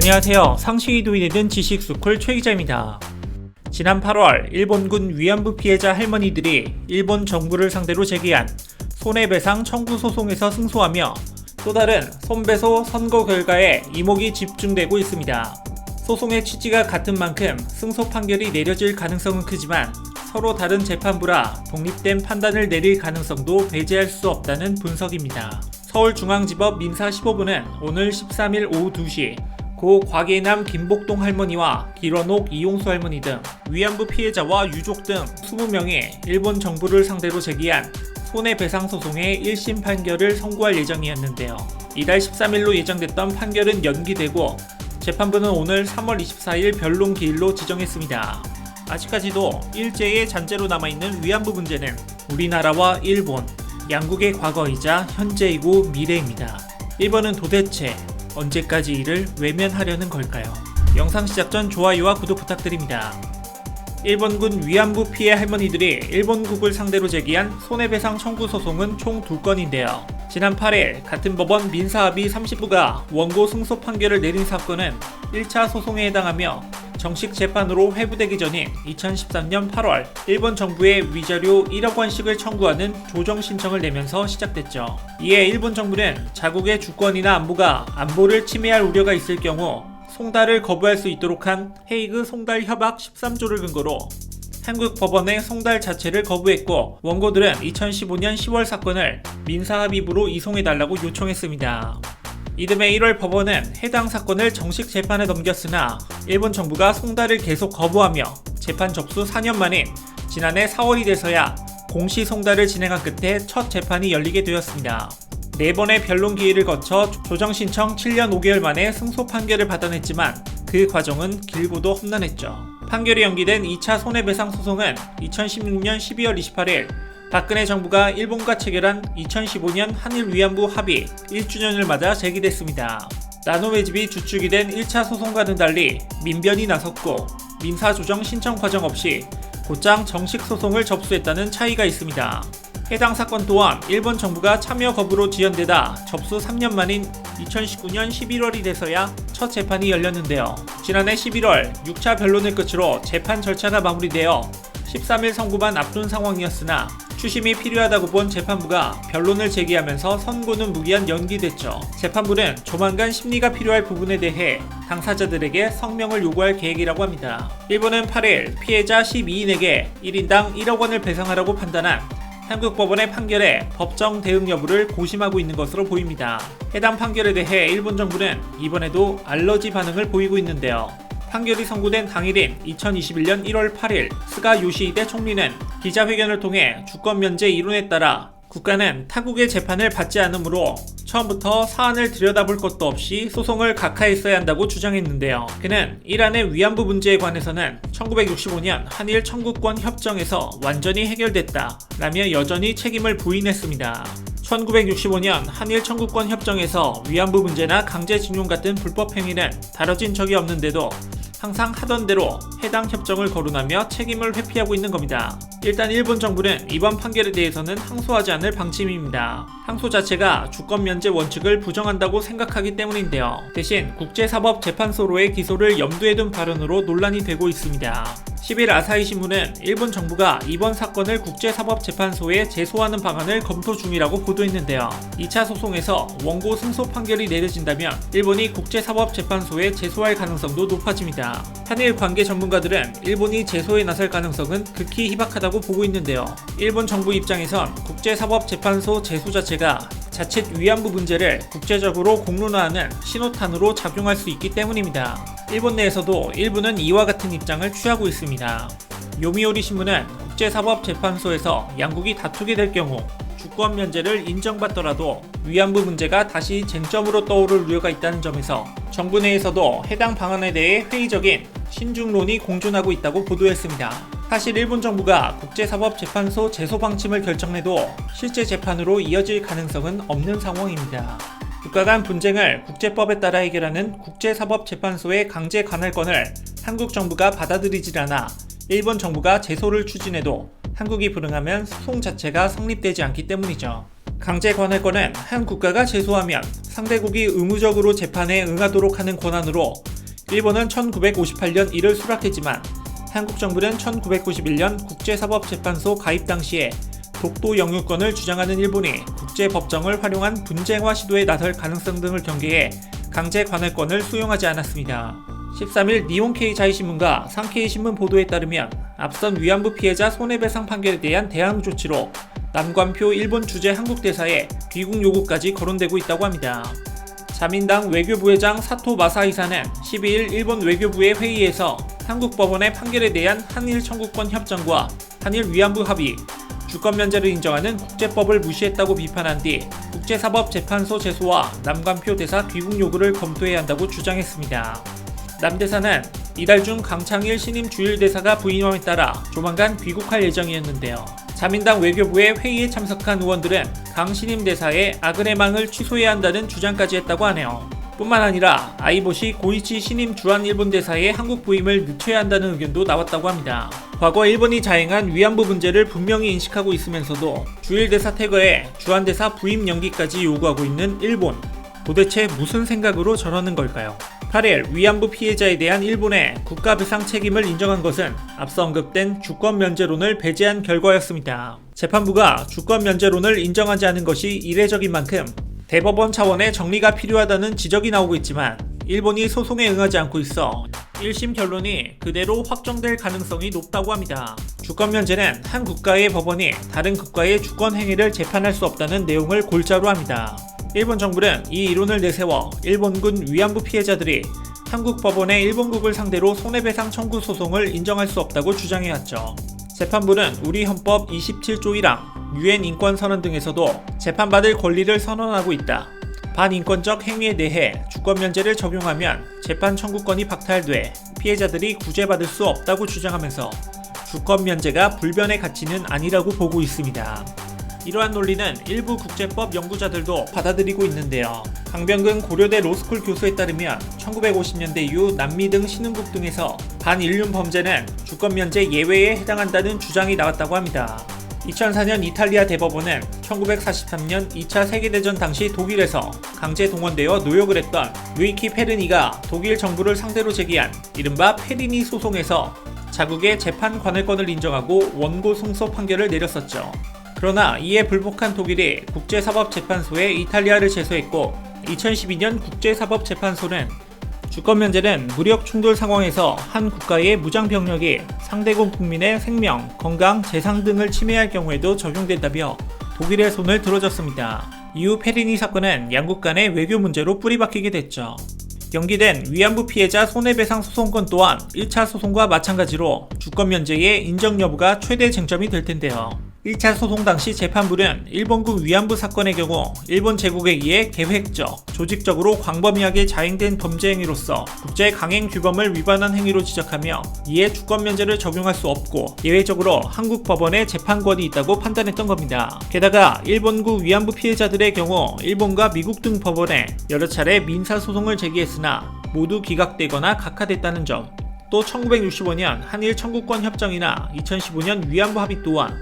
안녕하세요. 상식이 도움이 되는 지식스쿨 최 기자입니다. 지난 8월 일본군 위안부 피해자 할머니들이 일본 정부를 상대로 제기한 손해배상 청구 소송에서 승소하며 또 다른 손배소 선고 결과에 이목이 집중되고 있습니다. 소송의 취지가 같은 만큼 승소 판결이 내려질 가능성은 크지만 서로 다른 재판부라 독립된 판단을 내릴 가능성도 배제할 수 없다는 분석입니다. 서울중앙지법 민사 15부는 오늘 13일 오후 2시 고 곽예남 김복동 할머니와 길원옥 이용수 할머니 등 위안부 피해자와 유족 등 20명이 일본 정부를 상대로 제기한 손해배상 소송의 1심 판결을 선고할 예정이었는데요. 이달 13일로 예정됐던 판결은 연기되고 재판부는 오늘 3월 24일 변론 기일로 지정했습니다. 아직까지도 일제의 잔재로 남아있는 위안부 문제는 우리나라와 일본, 양국의 과거이자 현재이고 미래입니다. 일본은 도대체 언제까지 이를 외면하려는 걸까요? 영상 시작 전 좋아요와 구독 부탁드립니다. 일본군 위안부 피해 할머니들이 일본국을 상대로 제기한 손해배상 청구 소송은 총 2건인데요. 지난 8일 같은 법원 민사합의 30부가 원고 승소 판결을 내린 사건은 1차 소송에 해당하며 정식 재판으로 회부되기 전인 2013년 8월 일본 정부에 위자료 1억 원씩을 청구하는 조정 신청을 내면서 시작됐죠. 이에 일본 정부는 자국의 주권이나 안보가 안보를 침해할 우려가 있을 경우 송달을 거부할 수 있도록 한 헤이그 송달 협약 13조를 근거로 한국 법원의 송달 자체를 거부했고 원고들은 2015년 10월 사건을 민사합의부로 이송해달라고 요청했습니다. 이듬해 1월 법원은 해당 사건을 정식 재판에 넘겼으나 일본 정부가 송달을 계속 거부하며 재판 접수 4년 만인 지난해 4월이 돼서야 공시 송달을 진행한 끝에 첫 재판이 열리게 되었습니다. 4번의 변론 기일을 거쳐 조정 신청 7년 5개월 만에 승소 판결을 받아냈지만 그 과정은 길고도 험난했죠. 판결이 연기된 2차 손해배상 소송은 2016년 12월 28일 박근혜 정부가 일본과 체결한 2015년 한일 위안부 합의 1주년을 맞아 제기됐습니다. 나노매집이 주축이 된 1차 소송과는 달리 민변이 나섰고 민사조정 신청 과정 없이 곧장 정식 소송을 접수했다는 차이가 있습니다. 해당 사건 또한 일본 정부가 참여 거부로 지연되다 접수 3년 만인 2019년 11월이 돼서야 첫 재판이 열렸는데요. 지난해 11월 6차 변론을 끝으로 재판 절차가 마무리되어 13일 선고만 앞둔 상황이었으나 추심이 필요하다고 본 재판부가 변론을 제기하면서 선고는 무기한 연기됐죠. 재판부는 조만간 심리가 필요할 부분에 대해 당사자들에게 성명을 요구할 계획이라고 합니다. 일본은 8일 피해자 12인에게 1인당 1억 원을 배상하라고 판단한 한국 법원의 판결에 법정 대응 여부를 고심하고 있는 것으로 보입니다. 해당 판결에 대해 일본 정부는 이번에도 알러지 반응을 보이고 있는데요. 판결이 선고된 당일인 2021년 1월 8일 스가 요시히데 총리는 기자회견을 통해 주권 면제 이론에 따라 국가는 타국의 재판을 받지 않으므로 처음부터 사안을 들여다볼 것도 없이 소송을 각하했어야 한다고 주장했는데요. 그는 이란의 위안부 문제에 관해서는 1965년 한일 청구권 협정에서 완전히 해결됐다 라며 여전히 책임을 부인했습니다. 1965년 한일 청구권 협정에서 위안부 문제나 강제징용 같은 불법 행위는 다뤄진 적이 없는데도 항상 하던 대로 해당 협정을 거론하며 책임을 회피하고 있는 겁니다. 일단 일본 정부는 이번 판결에 대해서는 항소하지 않을 방침입니다. 항소 자체가 주권 면제 원칙을 부정한다고 생각하기 때문인데요. 대신 국제사법재판소로의 기소를 염두에 둔 발언으로 논란이 되고 있습니다. 10일 아사히 신문은 일본 정부가 이번 사건을 국제사법재판소에 제소하는 방안을 검토 중이라고 보도했는데요. 2차 소송에서 원고 승소 판결이 내려진다면 일본이 국제사법재판소에 제소할 가능성도 높아집니다. 한일 관계 전문가들은 일본이 제소에 나설 가능성은 극히 희박하다고 보고 있는데요. 일본 정부 입장에선 국제사법재판소 제소 자체가 자칫 위안부 문제를 국제적으로 공론화하는 신호탄으로 작용할 수 있기 때문입니다. 일본 내에서도 일부는 이와 같은 입장을 취하고 있습니다. 요미우리 신문은 국제사법재판소에서 양국이 다투게 될 경우 주권 면제를 인정받더라도 위안부 문제가 다시 쟁점으로 떠오를 우려가 있다는 점에서 정부 내에서도 해당 방안에 대해 회의적인 신중론이 공존하고 있다고 보도했습니다. 사실 일본 정부가 국제사법재판소 제소 방침을 결정해도 실제 재판으로 이어질 가능성은 없는 상황입니다. 국가 간 분쟁을 국제법에 따라 해결하는 국제사법재판소의 강제 관할권을 한국 정부가 받아들이질 않아 일본 정부가 제소를 추진해도 한국이 불응하면 소송 자체가 성립되지 않기 때문이죠. 강제 관할권은 한 국가가 제소하면 상대국이 의무적으로 재판에 응하도록 하는 권한으로 일본은 1958년 이를 수락했지만 한국 정부는 1991년 국제사법재판소 가입 당시에 독도 영유권을 주장하는 일본이 국제법정을 활용한 분쟁화 시도에 나설 가능성 등을 경계해 강제 관할권을 수용하지 않았습니다. 13일 니혼케이 자이신문과 상케이신문 보도에 따르면 앞선 위안부 피해자 손해배상 판결에 대한 대항 조치로 남관표 일본 주재 한국대사에 귀국 요구까지 거론되고 있다고 합니다. 자민당 외교부회장 사토 마사히사는 12일 일본 외교부의 회의에서 한국 법원의 판결에 대한 한일 청구권 협정과 한일 위안부 합의, 주권 면제를 인정하는 국제법을 무시했다고 비판한 뒤 국제사법재판소 제소와 남관표 대사 귀국 요구를 검토해야 한다고 주장했습니다. 남 대사는 이달 중 강창일 신임 주일대사가 부임함에 따라 조만간 귀국할 예정이었는데요. 자민당 외교부의 회의에 참석한 의원들은 강 신임 대사의 아그레망을 취소해야 한다는 주장까지 했다고 하네요. 뿐만 아니라 아이보시 고이치 신임 주한 일본 대사의 한국 부임을 늦춰야 한다는 의견도 나왔다고 합니다. 과거 일본이 자행한 위안부 문제를 분명히 인식하고 있으면서도 주일 대사 퇴거에 주한 대사 부임 연기까지 요구하고 있는 일본. 도대체 무슨 생각으로 저러는 걸까요? 8일 위안부 피해자에 대한 일본의 국가배상 책임을 인정한 것은 앞서 언급된 주권 면제론을 배제한 결과였습니다. 재판부가 주권 면제론을 인정하지 않은 것이 이례적인 만큼 대법원 차원의 정리가 필요하다는 지적이 나오고 있지만 일본이 소송에 응하지 않고 있어 1심 결론이 그대로 확정될 가능성이 높다고 합니다. 주권 면제는 한 국가의 법원이 다른 국가의 주권 행위를 재판할 수 없다는 내용을 골자로 합니다. 일본 정부는 이 이론을 내세워 일본군 위안부 피해자들이 한국 법원의 일본국을 상대로 손해배상 청구 소송을 인정할 수 없다고 주장해왔죠. 재판부는 우리 헌법 27조 1항, 유엔 인권선언 등에서도 재판받을 권리를 선언하고 있다. 반인권적 행위에 대해 주권 면제를 적용하면 재판 청구권이 박탈돼 피해자들이 구제받을 수 없다고 주장하면서 주권 면제가 불변의 가치는 아니라고 보고 있습니다. 이러한 논리는 일부 국제법 연구자들도 받아들이고 있는데요. 강병근 고려대 로스쿨 교수에 따르면 1950년대 이후 남미 등 신흥국 등에서 반인륜 범죄는 주권 면제 예외에 해당한다는 주장이 나왔다고 합니다. 2004년 이탈리아 대법원은 1943년 2차 세계대전 당시 독일에서 강제 동원되어 노역을 했던 루이키 페르니가 독일 정부를 상대로 제기한 이른바 페리니 소송에서 자국의 재판 관할권을 인정하고 원고 승소 판결을 내렸었죠. 그러나 이에 불복한 독일이 국제사법재판소에 이탈리아를 제소했고 2012년 국제사법재판소는 주권 면제는 무력 충돌 상황에서 한 국가의 무장병력이 상대국 국민의 생명, 건강, 재산 등을 침해할 경우에도 적용된다며 독일의 손을 들어줬습니다. 이후 페리니 사건은 양국 간의 외교 문제로 뿌리박히게 됐죠. 연기된 위안부 피해자 손해배상 소송권 또한 1차 소송과 마찬가지로 주권 면제의 인정 여부가 최대 쟁점이 될 텐데요. 1차 소송 당시 재판부는 일본군 위안부 사건의 경우 일본 제국에 의해 계획적, 조직적으로 광범위하게 자행된 범죄 행위로서 국제 강행 규범을 위반한 행위로 지적하며 이에 주권 면제를 적용할 수 없고 예외적으로 한국 법원에 재판권이 있다고 판단했던 겁니다. 게다가 일본군 위안부 피해자들의 경우 일본과 미국 등 법원에 여러 차례 민사 소송을 제기했으나 모두 기각되거나 각하됐다는 점, 또 1965년 한일 청구권 협정이나 2015년 위안부 합의 또한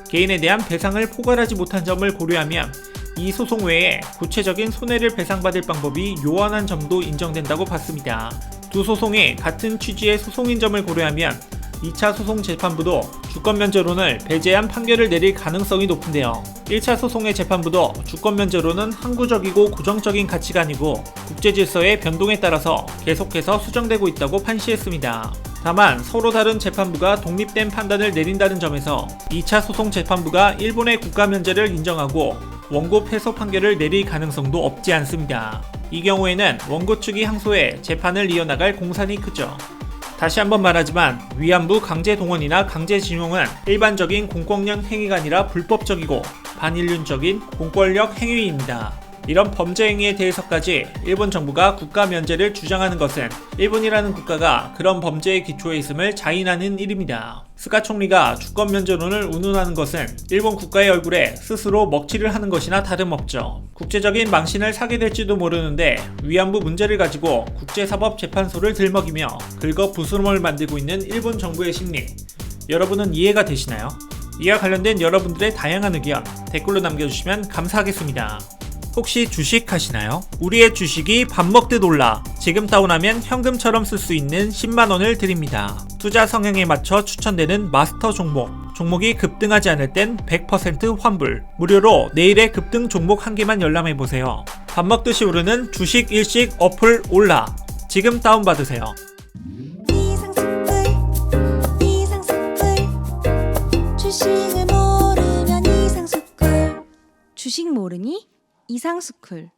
개인에 대한 배상을 포괄하지 못한 점을 고려하면 이 소송 외에 구체적인 손해를 배상받을 방법이 요원한 점도 인정된다고 봤습니다. 두 소송이 같은 취지의 소송인 점을 고려하면 2차 소송 재판부도 주권 면제론을 배제한 판결을 내릴 가능성이 높은데요. 1차 소송의 재판부도 주권 면제론은 항구적이고 고정적인 가치가 아니고 국제질서의 변동에 따라서 계속해서 수정되고 있다고 판시했습니다. 다만 서로 다른 재판부가 독립된 판단을 내린다는 점에서 2차 소송 재판부가 일본의 국가 면제를 인정하고 원고 패소 판결을 내릴 가능성도 없지 않습니다. 이 경우에는 원고 측이 항소해 재판을 이어나갈 공산이 크죠. 다시 한번 말하지만 위안부 강제 동원이나 강제 징용은 일반적인 공권력 행위가 아니라 불법적이고 반인륜적인 공권력 행위입니다. 이런 범죄 행위에 대해서까지 일본 정부가 국가 면제를 주장하는 것은 일본이라는 국가가 그런 범죄의 기초에 있음을 자인하는 일입니다. 스가 총리가 주권 면제론을 운운하는 것은 일본 국가의 얼굴에 스스로 먹칠을 하는 것이나 다름없죠. 국제적인 망신을 사게 될지도 모르는데 위안부 문제를 가지고 국제사법재판소를 들먹이며 긁어 부스럼을 만들고 있는 일본 정부의 심리, 여러분은 이해가 되시나요? 이와 관련된 여러분들의 다양한 의견 댓글로 남겨주시면 감사하겠습니다. 혹시 주식 하시나요? 우리의 주식이 밥 먹듯 올라 지금 다운하면 현금처럼 쓸 수 있는 10만원을 드립니다. 투자 성향에 맞춰 추천되는 마스터 종목, 종목이 급등하지 않을 땐 100% 환불, 무료로 내일의 급등 종목 한 개만 열람해보세요. 밥 먹듯이 오르는 주식 일식 어플 올라, 지금 다운받으세요. 주식을 모르면 이상스쿨. 주식 모르니? 이상스쿨.